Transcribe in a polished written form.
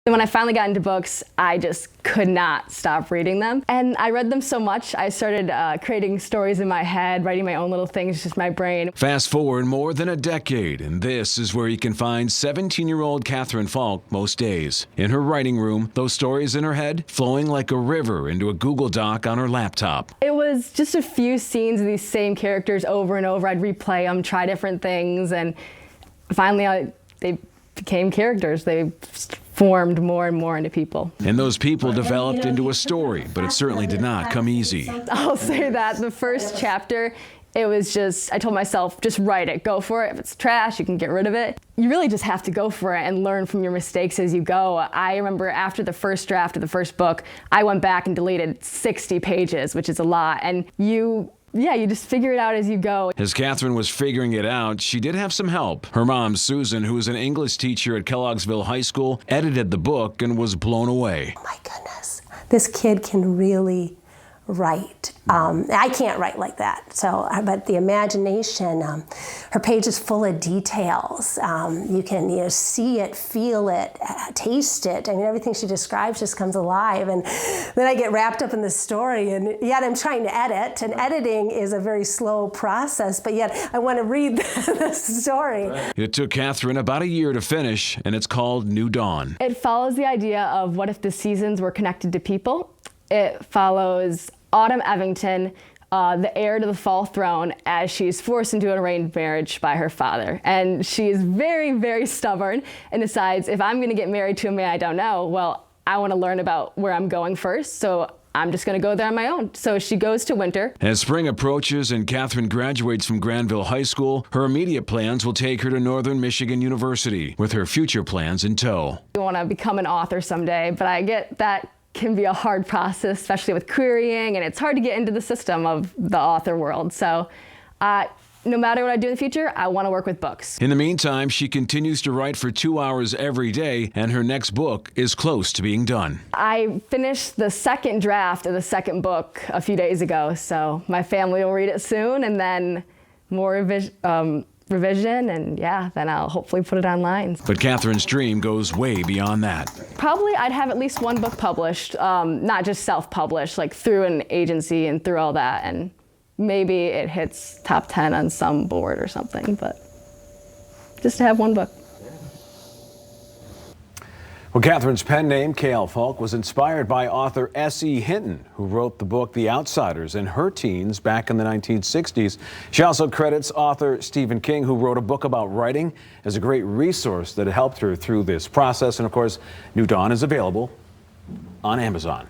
When I finally got into books, I just could not stop reading them. And I read them so much, I started creating stories in my head, writing my own little things, just my brain. Fast forward more than a decade, and this is where you can find 17-year-old Catherine Falk most days. In her writing room, those stories in her head flowing like a river into a Google Doc on her laptop. It was just a few scenes of these same characters over and over. I'd replay them, try different things, and finally they became characters. They formed more and more into people. And those people developed into a story, but it certainly did not come easy. I'll say that. The first chapter, it was just, I told myself, just write it, go for it. If it's trash, you can get rid of it. You really just have to go for it and learn from your mistakes as you go. I remember after the first draft of the first book, I went back and deleted 60 pages, which is a lot. And you just figure it out as you go. As Catherine was figuring it out, she did have some help. Her mom, Susan, who was an English teacher at Kellogg'sville High School, edited the book and was blown away. Oh my goodness, this kid can really write. I can't write like that, but the imagination, her page is full of details. You can see it, feel it, taste it. I mean, everything she describes just comes alive. And then I get wrapped up in the story, and yet I'm trying to edit, and editing is a very slow process, but yet I want to read the story. It took Catherine about a year to finish, and it's called New Dawn. It follows the idea of what if the seasons were connected to people. It follows Autumn Evington, the heir to the fall throne, as she's forced into an arranged marriage by her father. And she's very, very stubborn and decides, if I'm going to get married to a man I don't know, well, I want to learn about where I'm going first, so I'm just going to go there on my own. So she goes to winter. As spring approaches and Catherine graduates from Grandville High School, her immediate plans will take her to Northern Michigan University, with her future plans in tow. I want to become an author someday, but I get that can be a hard process, especially with querying, and it's hard to get into the system of the author world. So no matter what I do in the future, I want to work with books. In the meantime, she continues to write for 2 hours every day, and her next book is close to being done. I finished the second draft of the second book a few days ago, so my family will read it soon, and then more revision, and then I'll hopefully put it online. But Catherine's dream goes way beyond that. Probably I'd have at least one book published, not just self-published, like through an agency and through all that, and maybe it hits top 10 on some board or something, but just to have one book. Well, Catherine's pen name, K.L. Falk, was inspired by author S.E. Hinton, who wrote the book The Outsiders in her teens back in the 1960s. She also credits author Stephen King, who wrote a book about writing, as a great resource that helped her through this process. And of course, New Dawn is available on Amazon.